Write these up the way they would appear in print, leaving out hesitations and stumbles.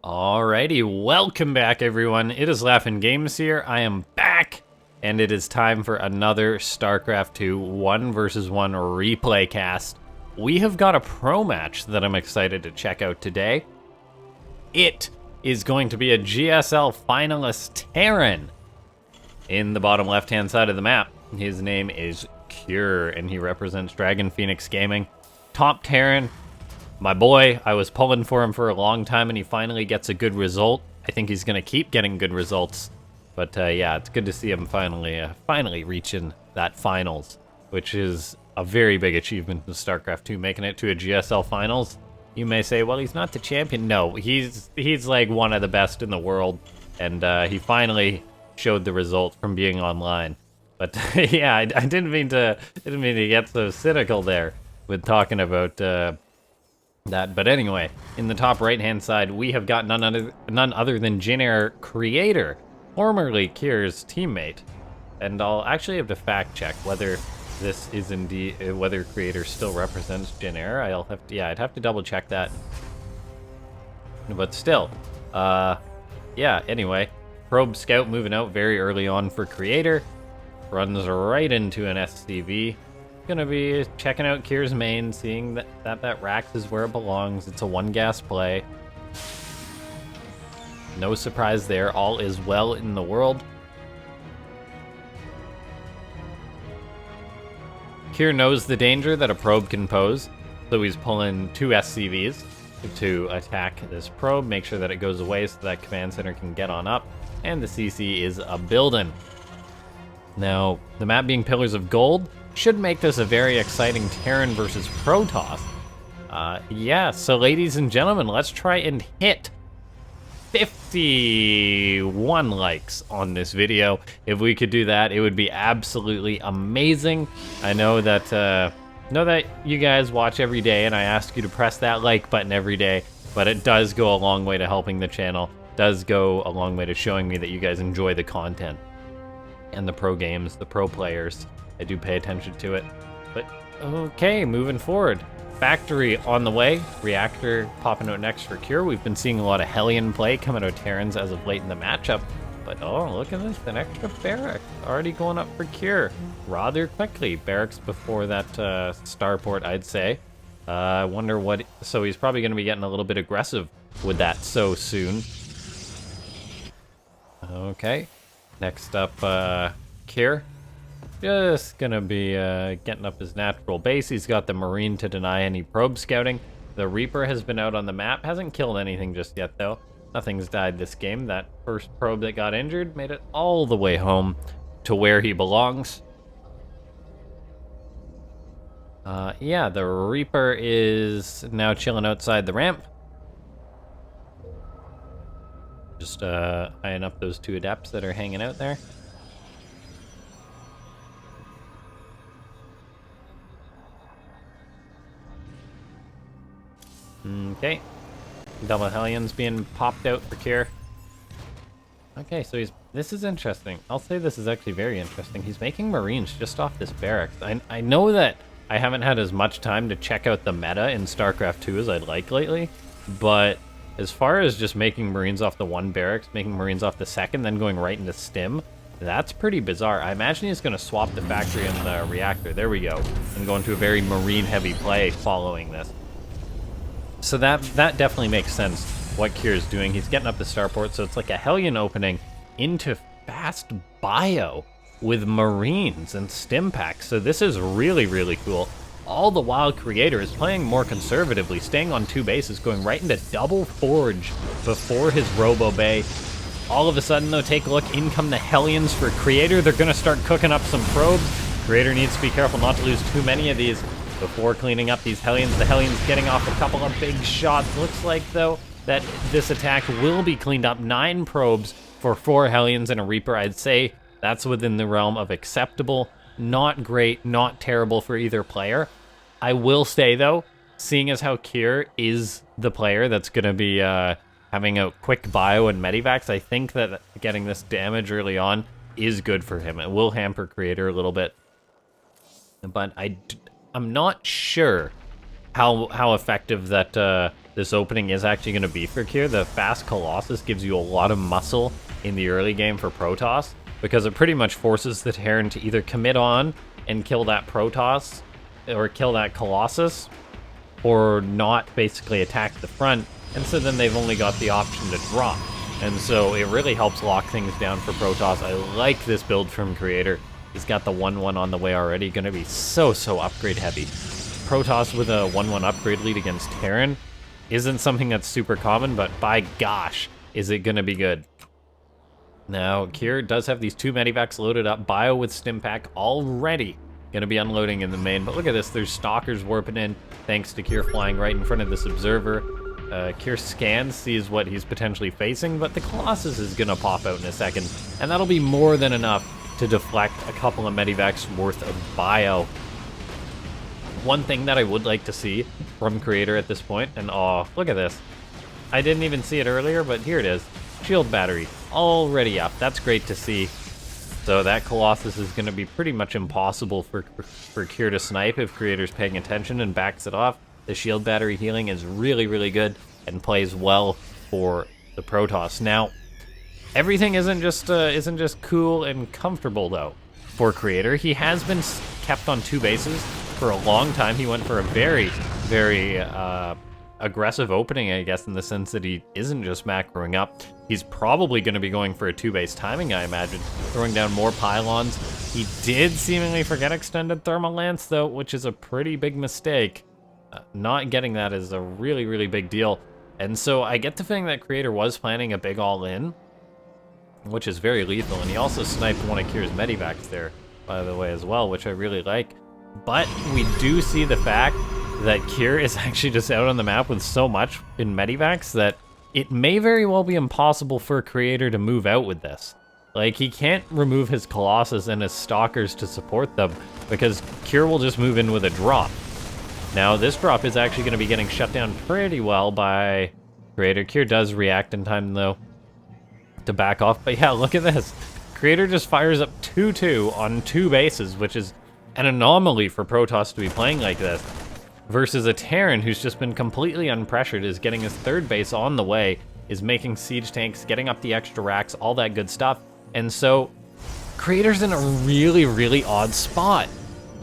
Alrighty, welcome back everyone. It is LaughNgamez here. I am back, and it is time for another Starcraft 2 1 vs 1 replay cast. We have got a pro match that I'm excited to check out today. It is going to be a GSL finalist TERRAN. In the bottom left-hand side of the map, his name is Cure, and he represents Dragon Phoenix Gaming. Top TERRAN. My boy, I was pulling for him for a long time, and he finally gets a good result. I think he's going to keep getting good results. But yeah, it's good to see him finally reaching that finals, which is a very big achievement in StarCraft 2, making it to a GSL finals. You may say, well, he's not the champion. No, he's like one of the best in the world, and he finally showed the result from being online. But yeah, I didn't mean to get so cynical there with talking about that. But anyway, in the top right-hand side, we have got none other than Jin Creator, formerly Cure's teammate. And I'll actually have to fact check whether this is indeed whether Creator still represents Jin. I'd have to double check that. But still, yeah. Anyway, Probe Scout moving out very early on for Creator, runs right into an SCV. Gonna be checking out Cure's main, seeing that Rax is where it belongs. It's a one-gas play. No surprise there. All is well in the world. Cure knows the danger that a probe can pose, so he's pulling two SCVs to attack this probe, make sure that it goes away so that command center can get on up, and the CC is a building. Now, the map being Pillars of Gold should make this a very exciting TERRAN versus Protoss. Yeah, so ladies and gentlemen, let's try and hit 51 likes on this video. If we could do that, it would be absolutely amazing. I know that you guys watch every day, and I ask you to press that like button every day, but it does go a long way to helping the channel, does go a long way to showing me that you guys enjoy the content and the pro games, the pro players. I do pay attention to it. But okay, moving forward. Factory on the way. Reactor popping out next for Cure. We've been seeing a lot of Hellion play coming out of Terrans as of late in the matchup. But oh, look at this, an extra barrack already going up for Cure rather quickly. Barracks before that starport, I'd say. I wonder what, so he's probably going to be getting a little bit aggressive with that so soon. Okay, next up, Cure. Just gonna be getting up his natural base. He's got the Marine to deny any probe scouting. The Reaper has been out on the map. Hasn't killed anything just yet, though. Nothing's died this game. That first probe that got injured made it all the way home to where he belongs. Yeah, the Reaper is now chilling outside the ramp. Just eyeing up those two Adepts that are hanging out there. Okay, double Hellions being popped out for Cure. Okay, so this is interesting. I'll say this is actually very interesting. He's making Marines just off this barracks. I know that I haven't had as much time to check out the meta in StarCraft 2 as I'd like lately, but as far as just making Marines off the one barracks, making Marines off the second, then going right into Stim, that's pretty bizarre. I imagine he's going to swap the factory and the reactor. There we go. And go into a very Marine-heavy play following this. So that definitely makes sense, what Cure's doing. He's getting up the starport, so it's like a Hellion opening into fast bio with Marines and stim packs. So this is really, really cool. All the while, Creator is playing more conservatively, staying on two bases, going right into double Forge before his Robo Bay. All of a sudden, though, take a look. In come the Hellions for Creator. They're going to start cooking up some probes. Creator needs to be careful not to lose too many of these before cleaning up these Hellions. The Hellions getting off a couple of big shots. Looks like, though, that this attack will be cleaned up. 9 probes for 4 Hellions and a Reaper. I'd say that's within the realm of acceptable. Not great, not terrible for either player. I will say, though, seeing as how Cure is the player that's going to be having a quick bio and medivacs, I think that getting this damage early on is good for him. It will hamper Creator a little bit. But I'm not sure how effective that this opening is actually going to be for Kier. The fast Colossus gives you a lot of muscle in the early game for Protoss, because it pretty much forces the Terran to either commit on and kill that Protoss, or kill that Colossus, or not basically attack the front, and so then they've only got the option to drop. And so it really helps lock things down for Protoss. I like this build from Creator. He's got the 1-1 on the way already, going to be so upgrade heavy. Protoss with a 1-1 upgrade lead against Terran isn't something that's super common, but by gosh, is it going to be good. Now, Kier does have these 2 medivacs loaded up. Bio with Stimpak already going to be unloading in the main. But look at this. There's Stalkers warping in, thanks to Kier flying right in front of this Observer. Kier scans, sees what he's potentially facing, but the Colossus is going to pop out in a second. And that'll be more than enough to deflect a couple of medivacs worth of bio. One thing that I would like to see from Creator at this point, and oh, look at this. I didn't even see it earlier, but here it is. Shield battery already up. That's great to see. So that Colossus is going to be pretty much impossible for Kier to snipe if Creator's paying attention and backs it off. The shield battery healing is really good and plays well for the Protoss. Now, everything isn't just cool and comfortable though for Creator. He has been kept on 2 bases for a long time. He went for a very aggressive opening, I guess, in the sense that he isn't just macroing up. He's probably going to be going for a 2-base timing, I imagine, throwing down more pylons. He did seemingly forget extended thermal lance, though, which is a pretty big mistake. Not getting that is a really big deal. And so I get the feeling that Creator was planning a big all-in, which is very lethal. And he also sniped one of Kier's medivacs there, by the way, as well, which I really like. But we do see the fact that Kier is actually just out on the map with so much in medivacs that it may very well be impossible for a Creator to move out with this. Like, he can't remove his Colossus and his Stalkers to support them, because Kier will just move in with a drop. Now, this drop is actually going to be getting shut down pretty well by Creator. Kier does react in time, though, to back off. But yeah, look at this. Creator just fires up 2-2 on 2 bases, which is an anomaly for Protoss to be playing like this. Versus a Terran who's just been completely unpressured, is getting his 3rd base on the way, is making siege tanks, getting up the extra racks, all that good stuff. And so, Creator's in a really odd spot.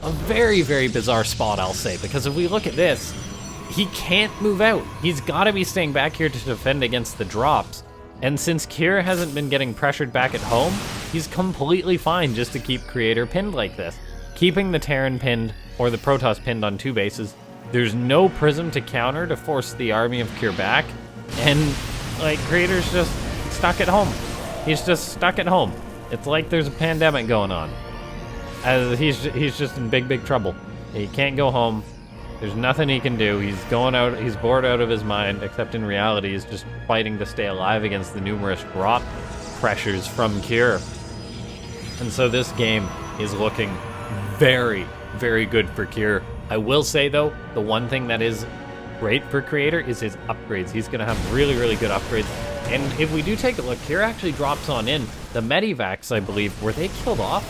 A very bizarre spot, I'll say, because if we look at this, he can't move out. He's got to be staying back here to defend against the drops. And since Kier hasn't been getting pressured back at home, he's completely fine just to keep Creator pinned like this. Keeping the Terran pinned, or the Protoss pinned on 2 bases. There's no Prism to counter to force the army of Kier back. And, like, Creator's just stuck at home. He's just stuck at home. It's like there's a pandemic going on. He's just in big trouble. He can't go home. There's nothing he can do. He's going out. He's bored out of his mind. Except in reality, he's just fighting to stay alive against the numerous drop pressures from Kier. And so this game is looking very good for Kier. I will say though, the one thing that is great for Creator is his upgrades. He's going to have really good upgrades. And if we do take a look, Kier actually drops on in. The medivacs, I believe, were they killed off?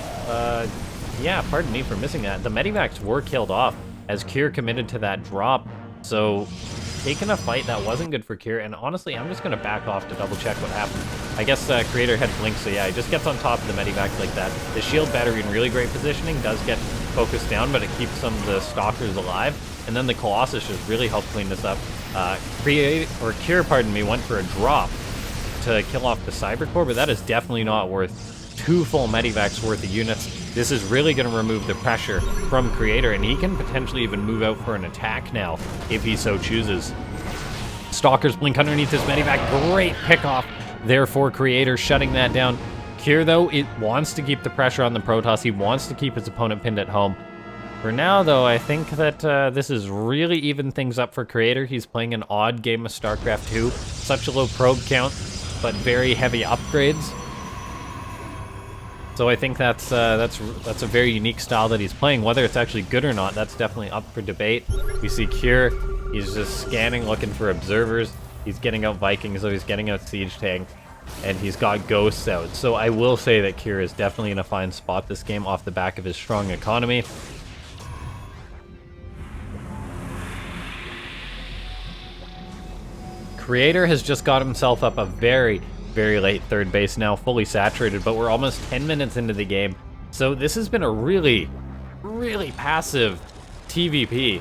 Yeah, pardon me for missing that. The medivacs were killed off as Kier committed to that drop. So, taking a fight that wasn't good for Kier. And honestly, I'm just going to back off to double check what happened. I guess Creator had Blink, so yeah, he just gets on top of the medivacs like that. The shield battery in really great positioning does get focused down, but it keeps some of the Stalkers alive. And then the Colossus just really helped clean this up. Kier, pardon me, went for a drop to kill off the Cybercore, but that is definitely not worth 2 full medivacs worth of units. This is really going to remove the pressure from Creator, and he can potentially even move out for an attack now, if he so chooses. Stalkers blink underneath this medivac. Great pickoff there for Creator, shutting that down. Kier, though, it wants to keep the pressure on the Protoss. He wants to keep his opponent pinned at home. For now, though, I think that this is really even things up for Creator. He's playing an odd game of Starcraft 2. Such a low probe count, but very heavy upgrades. So I think that's a very unique style that he's playing. Whether it's actually good or not, that's definitely up for debate. We see Kier, he's just scanning, looking for observers. He's getting out Vikings, so he's getting out Siege Tank, and he's got Ghosts out. So I will say that Kier is definitely in a fine spot this game off the back of his strong economy. Creator has just got himself up a very, very late third base now, fully saturated, but we're almost 10 minutes into the game. So this has been a really, really passive TvP.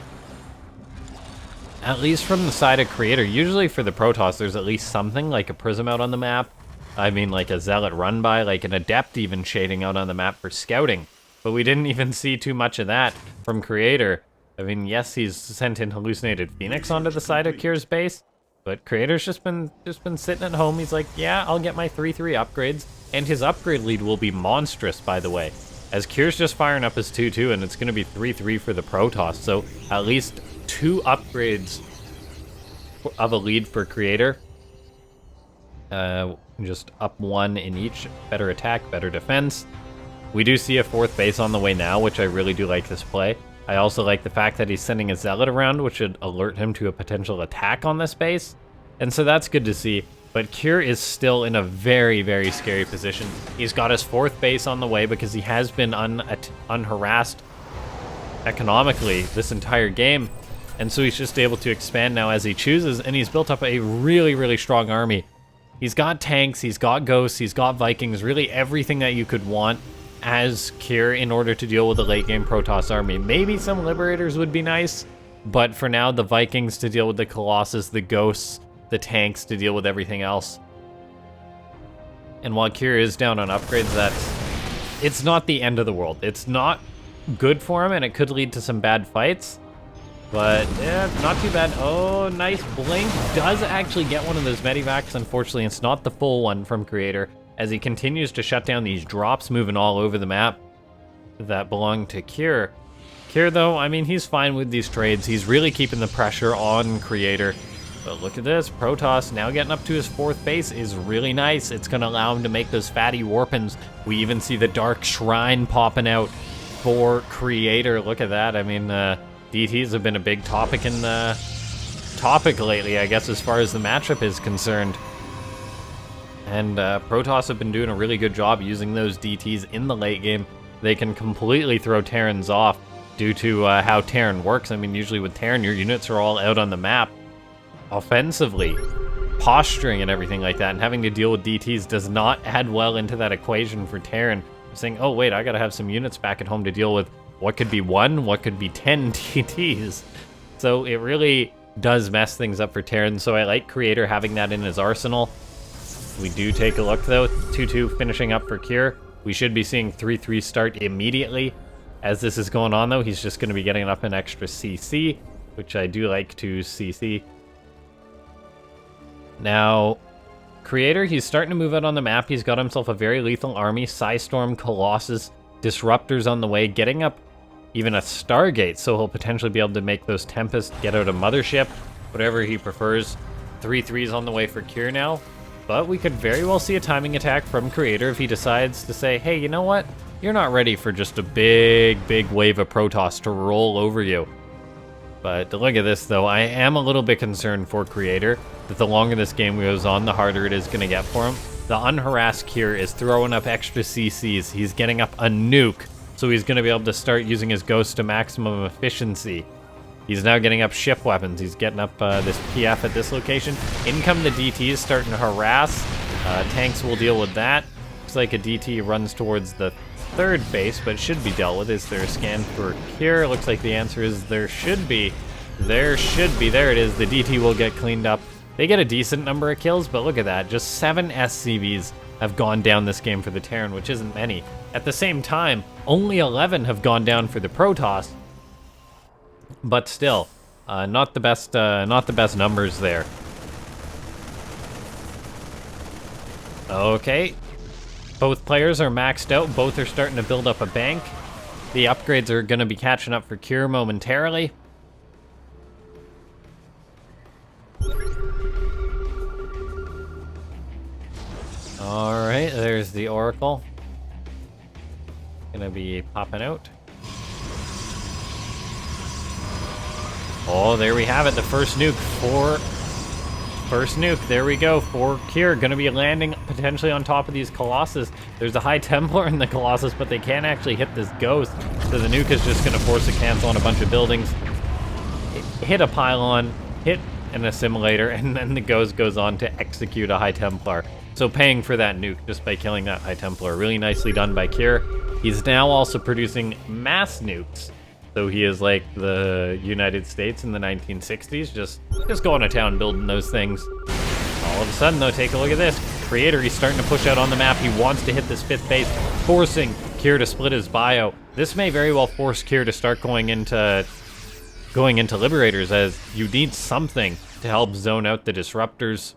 At least from the side of Creator. Usually for the Protoss, there's at least something, like a Prism out on the map. I mean, like a Zealot run by, like an Adept even shading out on the map for scouting. But we didn't even see too much of that from Creator. I mean, yes, he's sent in Hallucinated Phoenix onto the side of Kier's base, but Creator's just been sitting at home. He's like, yeah, I'll get my 3-3 upgrades, and his upgrade lead will be monstrous, by the way, as Kier's just firing up his 2-2, and it's going to be 3-3 for the Protoss, so at least 2 upgrades of a lead for Creator. Just up 1 in each. Better attack, better defense. We do see a 4th base on the way now, which I really do like this play. I also like the fact that he's sending a Zealot around, which should alert him to a potential attack on this base. And so that's good to see. But Kier is still in a very, very scary position. He's got his 4th base on the way because he has been unharassed economically this entire game. And so he's just able to expand now as he chooses, and he's built up a really, really strong army. He's got tanks, he's got ghosts, he's got Vikings, really everything that you could want as Kier in order to deal with the late game Protoss army. Maybe some Liberators would be nice, but for now the Vikings to deal with the Colossus, the ghosts, the tanks to deal with everything else. And while Kier is down on upgrades, it's not the end of the world. It's not good for him, and it could lead to some bad fights. But, yeah, not too bad. Oh, nice blink. Does actually get one of those medivacs. Unfortunately, it's not the full one from Creator, as he continues to shut down these drops moving all over the map that belong to Kier. Kier, though, I mean, he's fine with these trades. He's really keeping the pressure on Creator. But look at this. Protoss now getting up to his 4th base is really nice. It's going to allow him to make those fatty warpins. We even see the Dark Shrine popping out for Creator. Look at that. I mean, DTs have been a big topic in the lately, I guess, as far as the matchup is concerned. And Protoss have been doing a really good job using those DTs in the late game. They can completely throw Terrans off due to how Terran works. I mean, usually with Terran, your units are all out on the map offensively, posturing and everything like that, and having to deal with DTs does not add well into that equation for Terran. Saying, oh wait, I gotta have some units back at home to deal with what could be 1, what could be 10 DTs. So it really does mess things up for Terran, so I like Creator having that in his arsenal. We do take a look though, 2-2 finishing up for Kier. We should be seeing 3-3 start immediately. As this is going on though, he's just going to be getting up an extra CC, which I do like to CC. Now, Creator, he's starting to move out on the map. He's got himself a very lethal army. Psystorm, Colossus, Disruptors on the way, getting up even a Stargate, so he'll potentially be able to make those Tempest get out a Mothership, whatever he prefers. 3-3's on the way for Kier now, but we could very well see a timing attack from Creator if he decides to say, hey, you know what? You're not ready for just a big, big wave of Protoss to roll over you. But to look at this, though, I am a little bit concerned for Creator that the longer this game goes on, the harder it is going to get for him. The unharassed Kier is throwing up extra CCs. He's getting up a nuke, so he's going to be able to start using his ghost to maximum efficiency. He's now getting up ship weapons. He's getting up this PF at this location. In come the DTs starting to harass. Tanks will deal with that. Looks like a DT runs towards the 3rd base, but should be dealt with. Is there a scan for Kier? Looks like the answer is there should be. There should be. There it is. The DT will get cleaned up. They get a decent number of kills, but look at that. Just 7 SCVs have gone down this game for the Terran, which isn't many. At the same time, only 11 have gone down for the Protoss. But still, not the best numbers there. Okay, both players are maxed out. Both are starting to build up a bank. The upgrades are going to be catching up for Kier momentarily. All right, there's the Oracle. Gonna be popping out. Oh, there we have it. The first nuke there we go, for Kier. Gonna be landing potentially on top of these Colossus. There's a High Templar in the Colossus, but they can't actually hit this Ghost. So the nuke is just gonna force a cancel on a bunch of buildings. Hit a pylon, hit an assimilator, and then the Ghost goes on to execute a High Templar. So paying for that nuke just by killing that High Templar. Really nicely done by Kier. He's now also producing mass nukes. So he is like the United States in the 1960s, just going to town building those things. All of a sudden, though, take a look at this. Creator, he's starting to push out on the map. He wants to hit this 5th base, forcing Kier to split his bio. This may very well force Kier to start going into Liberators, as you need something to help zone out the Disruptors.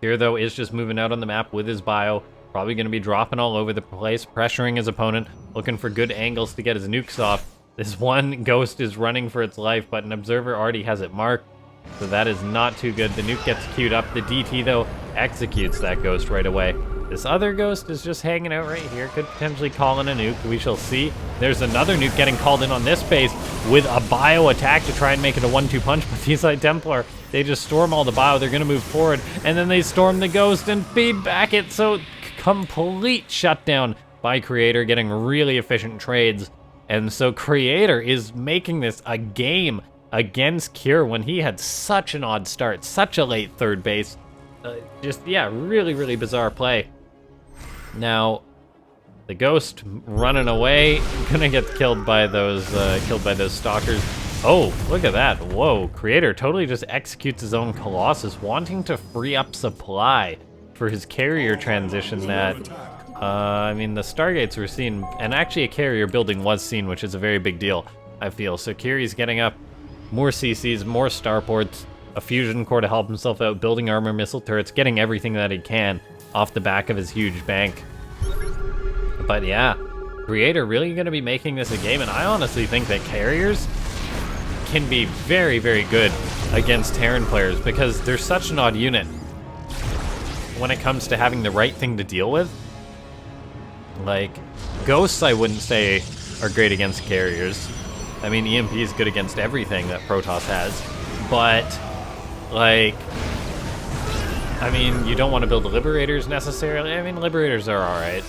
Kier, though, is just moving out on the map with his bio. Probably going to be dropping all over the place, pressuring his opponent, looking for good angles to get his nukes off. This one Ghost is running for its life, but an Observer already has it marked, so that is not too good. The nuke gets queued up. The DT, though, executes that Ghost right away. This other Ghost is just hanging out right here, could potentially call in a nuke. We shall see. There's another nuke getting called in on this base with a bio attack to try and make it a 1-2 punch, but these High Templar, they just storm all the bio. They're going to move forward, and then they storm the Ghost and feed back it, so complete shutdown by Creator, getting really efficient trades. And so Creator is making this a game against Kier when he had such an odd start, such a late 3rd base. Yeah, really bizarre play. Now, the Ghost running away, gonna get killed by those stalkers. Oh, look at that. Whoa, Creator totally just executes his own Colossus, wanting to free up supply for his carrier transition that, I mean, the Stargates were seen, and actually a carrier building was seen, which is a very big deal, I feel. So Kiri's getting up more CCs, more starports, a fusion core to help himself out, building armor missile turrets, getting everything that he can off the back of his huge bank. But yeah, Creator really going to be making this a game, and I honestly think that carriers can be very good against Terran players, because they're such an odd unit when it comes to having the right thing to deal with. Like, Ghosts I wouldn't say are great against carriers. I mean, EMP is good against everything that Protoss has, but, like, I mean, you don't want to build Liberators necessarily. I mean, Liberators are alright.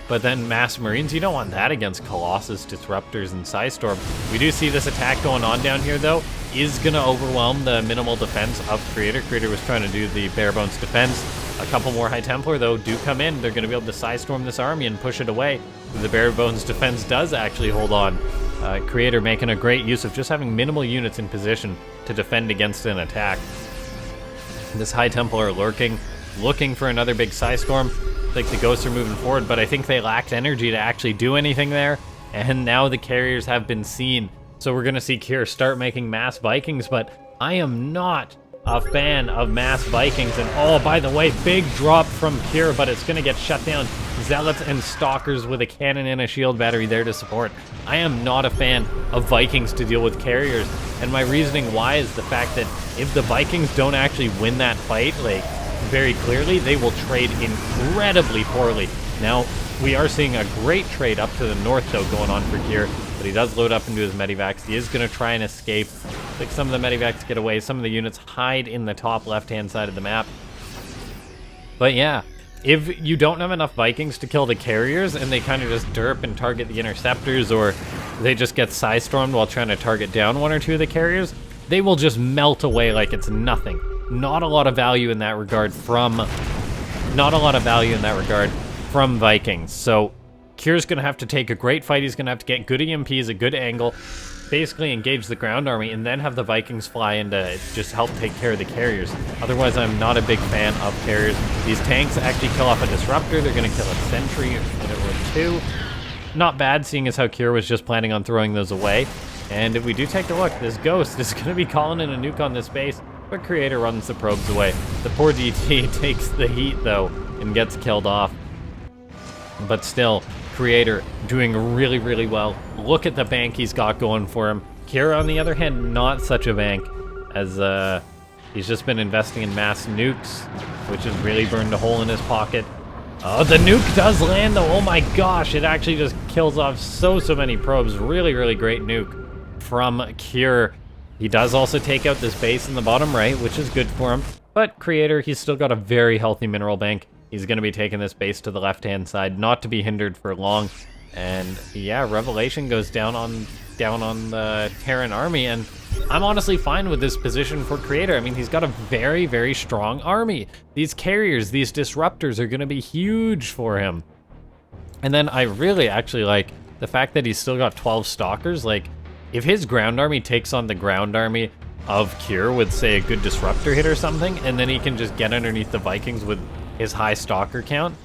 But then Mass Marines, you don't want that against Colossus, Disruptors, and Psystorm. We do see this attack going on down here, though, is going to overwhelm the minimal defense of Creator. Creator was trying to do the bare bones defense. A couple more High Templar, though, do come in. They're going to be able to Psystorm this army and push it away. The bare bones defense does actually hold on. Creator making a great use of just having minimal units in position to defend against an attack. This High Templar lurking, looking for another big Psystorm. Like, the Ghosts are moving forward, but I think they lacked energy to actually do anything there. And now the carriers have been seen. So we're going to see Kier start making mass Vikings, but I am not a fan of mass Vikings. And oh, by the way, big drop from Kier, but it's going to get shut down. Zealots and Stalkers with a cannon and a shield battery there to support. I am not a fan of Vikings to deal with carriers. And my reasoning why is the fact that if the Vikings don't actually win that fight, like, very clearly, they will trade incredibly poorly. Now, we are seeing a great trade up to the north, though, going on for Kier, but he does load up into his Medivacs. He is going to try and escape. Like, some of the Medivacs get away. Some of the units hide in the top left-hand side of the map. But yeah, if you don't have enough Vikings to kill the carriers, and they kind of just derp and target the interceptors, or they just get Psystormed while trying to target down one or two of the carriers, they will just melt away like it's nothing. Not a lot of value in that regard from Vikings. So Kier's going to have to take a great fight. He's going to have to get good EMPs, a good angle, basically engage the ground army, and then have the Vikings fly in to just help take care of the carriers. Otherwise, I'm not a big fan of carriers. These tanks actually kill off a Disruptor. They're going to kill a Sentry or two. Not bad, seeing as how Kier was just planning on throwing those away. And if we do take a look, this Ghost is going to be calling in a nuke on this base. But Creator runs the probes away. The poor DT takes the heat, though, and gets killed off. But still, Creator doing really well. Look at the bank he's got going for him. Kier, on the other hand, not such a bank, as he's just been investing in mass nukes, which has really burned a hole in his pocket. Oh, the nuke does land, though. Oh my gosh, it actually just kills off so many probes. Really great nuke from Kier. He does also take out this base in the bottom right, which is good for him. But Creator, he's still got a very healthy mineral bank. He's going to be taking this base to the left-hand side, not to be hindered for long. And yeah, Revelation goes down on the Terran army, and I'm honestly fine with this position for Creator. I mean, he's got a very, very strong army. These carriers, these disruptors are gonna be huge for him. And then I really actually like the fact that he's still got 12 stalkers. Like, if his ground army takes on the ground army of Cure with, say, a good disruptor hit or something, and then he can just get underneath the Vikings with his high stalker count,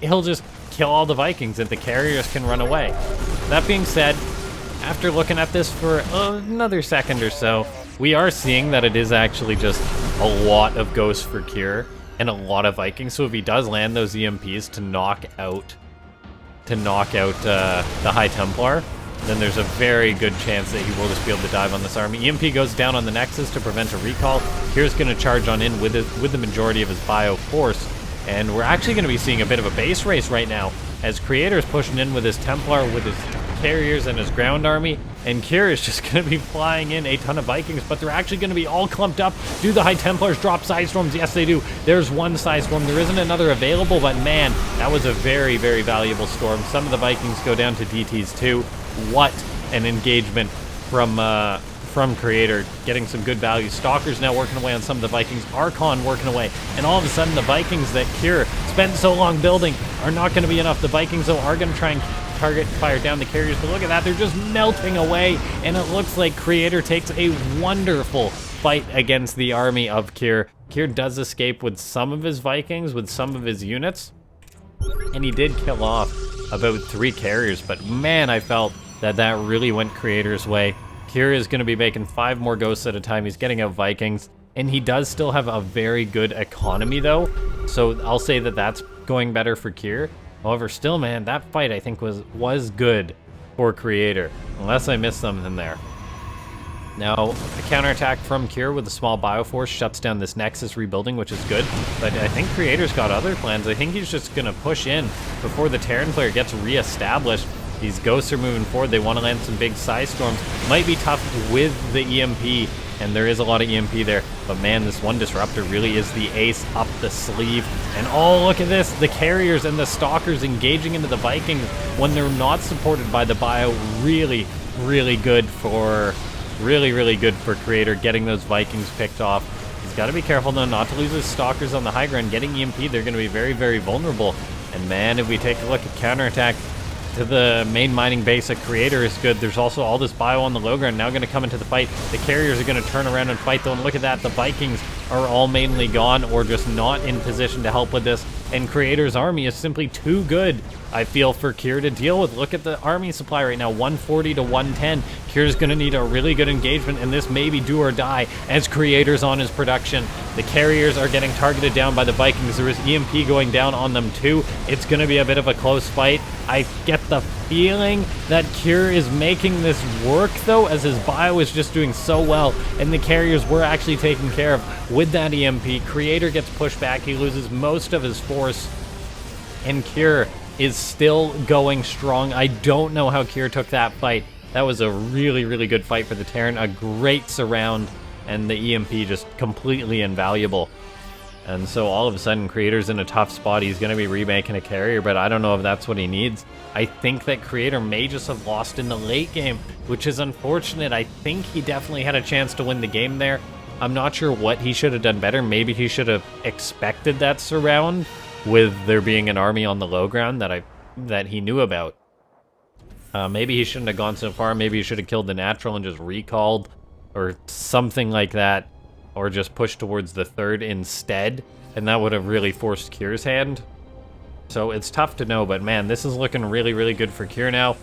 he'll just kill all the Vikings and the carriers can run away. That being said, after looking at this for another second or so, we are seeing that it is actually just a lot of ghosts for Cure and a lot of Vikings. So if he does land those EMPs to knock out the High Templar, then there's a very good chance that he will just be able to dive on this army. EMP goes down on the Nexus to prevent a recall. Cure's going to charge on in with the majority of his bio force. And we're actually going to be seeing a bit of a base race right now, as Creator's pushing in with his Templar, with his carriers and his ground army, and Cure is just going to be flying in a ton of Vikings, but they're actually going to be all clumped up. Do the High Templars drop Side Storms? Yes, they do. There's one Side Storm. There isn't another available, but man, that was a very, very valuable storm. Some of the Vikings go down to DTs too. What an engagement from Creator, getting some good value. Stalker's now working away on some of the Vikings. Archon working away. And all of a sudden, the Vikings that Cure spent so long building are not going to be enough. The Vikings, though, are going to try and target fire down the carriers. But look at that. They're just melting away. And it looks like Creator takes a wonderful fight against the army of Cure. Cure does escape with some of his Vikings, with some of his units. And he did kill off about 3 carriers. But man, I felt that that really went Creator's way. Cure is going to be making 5 more ghosts at a time. He's getting out Vikings, and he does still have a very good economy, though. So I'll say that that's going better for Cure. However, still, man, that fight I think was good for Creator, unless I missed something there. Now, a counterattack from Cure with a small Bioforce shuts down this Nexus rebuilding, which is good. But I think Creator's got other plans. I think he's just going to push in before the Terran player gets re-established. These ghosts are moving forward. They want to land some big Side Storms. Might be tough with the EMP, and there is a lot of EMP there. But man, this one Disruptor really is the ace up the sleeve. And oh, look at this. The carriers and the Stalkers engaging into the Vikings when they're not supported by the bio. Really, really good for Creator, getting those Vikings picked off. He's got to be careful, though, not to lose his Stalkers on the high ground. Getting EMP, they're going to be very, very vulnerable. And man, if we take a look at counterattack to the main mining base at Creator is good. There's also all this bio on the low ground now going to come into the fight. The carriers are going to turn around and fight, though, and look at that. The Vikings are all mainly gone or just not in position to help with this, and Creator's army is simply too good, I feel, for Cure to deal with. Look at the army supply right now, 140 to 110. Cure's going to need a really good engagement, and this may be do or die as Creator's on his production. The carriers are getting targeted down by the Vikings. There is EMP going down on them too. It's going to be a bit of a close fight. I get the feeling that Cure is making this work, though, as his bio is just doing so well, and the carriers were actually taken care of with that EMP. Creator gets pushed back. He loses most of his force, and Cure is still going strong. I don't know how Cure took that fight. That was a really, really good fight for the Terran. A great surround, and the EMP just completely invaluable. And so all of a sudden, Creator's in a tough spot. He's going to be remaking a carrier, but I don't know if that's what he needs. I think that Creator may just have lost in the late game, which is unfortunate. I think he definitely had a chance to win the game there. I'm not sure what he should have done better. Maybe he should have expected that surround with there being an army on the low ground that he knew about. Maybe he shouldn't have gone so far. Maybe he should have killed the natural and just recalled or something like that, or just pushed towards the third instead, and that would have really forced Cure's hand. So it's tough to know, but man, this is looking really, really good for Cure now.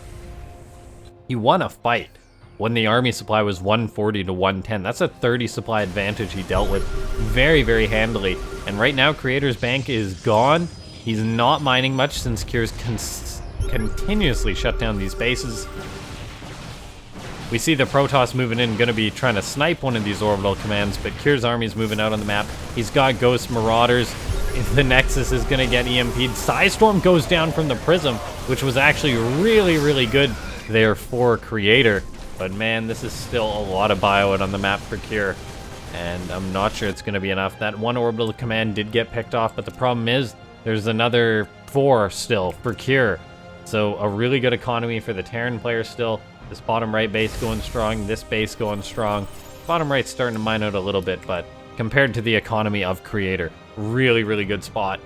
He won a fight when the army supply was 140 to 110. That's a 30 supply advantage he dealt with very, very handily. And right now, Creator's bank is gone. He's not mining much since Cure's continuously shut down these bases. We see the Protoss moving in, going to be trying to snipe one of these orbital commands, but Cure's army's moving out on the map. He's got Ghost Marauders. If the Nexus is going to get EMP'd, Psystorm goes down from the Prism, which was actually really, really good there for Creator. But man, this is still a lot of bio out on the map for Cure, and I'm not sure it's going to be enough. That one orbital command did get picked off, but the problem is there's another 4 still for Cure. So a really good economy for the Terran player still. This bottom right base going strong, this base going strong. Bottom right's starting to mine out a little bit, but compared to the economy of Creator, really, really good spot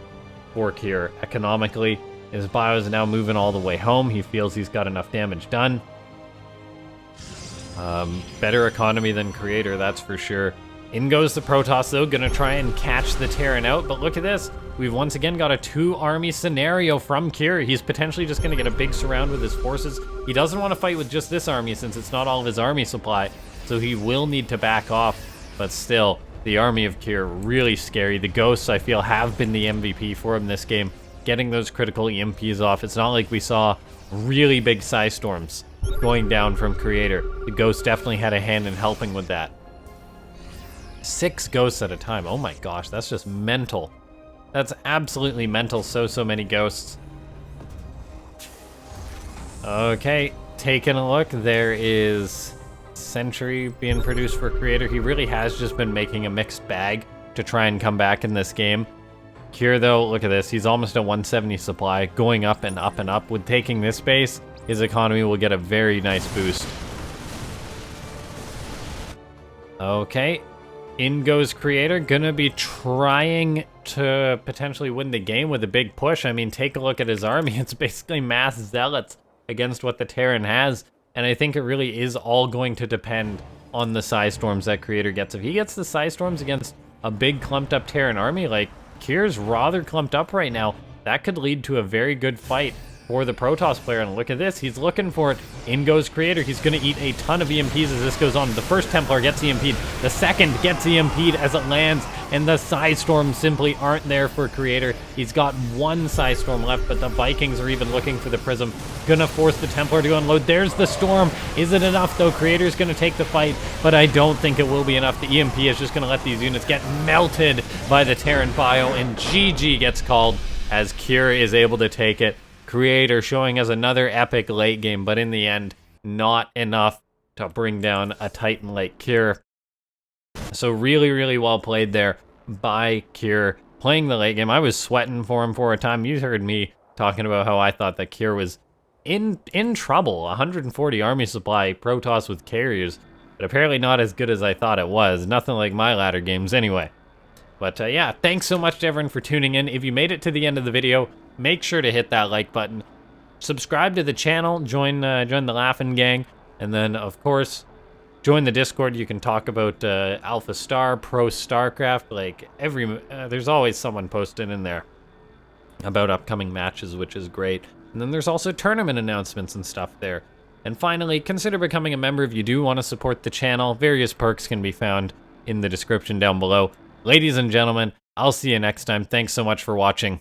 for Kier. Economically, his bio is now moving all the way home. He feels he's got enough damage done. Better economy than Creator, that's for sure. In goes the Protoss, though, gonna try and catch the Terran out, but look at this. We've once again got a 2-army scenario from Kier. He's potentially just gonna get a big surround with his forces. He doesn't want to fight with just this army since it's not all of his army supply, so he will need to back off, but still, the army of Kier, really scary. The Ghosts, I feel, have been the MVP for him this game, getting those critical EMPs off. It's not like we saw really big Psy Storms going down from Creator. The Ghost definitely had a hand in helping with that. 6 Ghosts at a time. Oh my gosh, that's just mental. That's absolutely mental. So many Ghosts. Okay, taking a look. There is Sentry being produced for Creator. He really has just been making a mixed bag to try and come back in this game. Kier, though, look at this. He's almost a 170 supply, going up and up and up. With taking this base, his economy will get a very nice boost. Okay. In goes Creator, gonna be trying to potentially win the game with a big push. I mean, take a look at his army. It's basically mass zealots against what the Terran has. And I think it really is all going to depend on the Psy Storms that Creator gets. If he gets the Psy Storms against a big clumped up Terran army, like Kier's rather clumped up right now, that could lead to a very good fight for the Protoss player. And look at this, he's looking for it. In goes Creator. He's going to eat a ton of EMPs as this goes on. The first Templar gets EMP'd. The second gets EMP'd as it lands, and the Psy Storms simply aren't there for Creator. He's got 1 Psy Storm left, but the Vikings are even looking for the Prism. Gonna force the Templar to unload. There's the Storm. Is it enough, though? Creator's gonna take the fight, but I don't think it will be enough. The EMP is just gonna let these units get melted by the Terran bio, and GG gets called as Kier is able to take it. Creator showing us another epic late game, but in the end, not enough to bring down a Titan like Kier. So really well played there by Kier, playing the late game. I was sweating for him for a time. You heard me talking about how I thought that Kier was in trouble. 140 army supply, Protoss with carriers, but apparently not as good as I thought it was. Nothing like my ladder games anyway. But yeah, thanks so much to everyone for tuning in. If you made it to the end of the video, make sure to hit that like button. Subscribe to the channel, join the Laughing Gang, and then, of course, join the Discord. You can talk about Alpha Star, Pro Starcraft, like there's always someone posted in there about upcoming matches, which is great. And then there's also tournament announcements and stuff there. And finally, consider becoming a member if you do want to support the channel. Various perks can be found in the description down below. Ladies and gentlemen, I'll see you next time. Thanks so much for watching.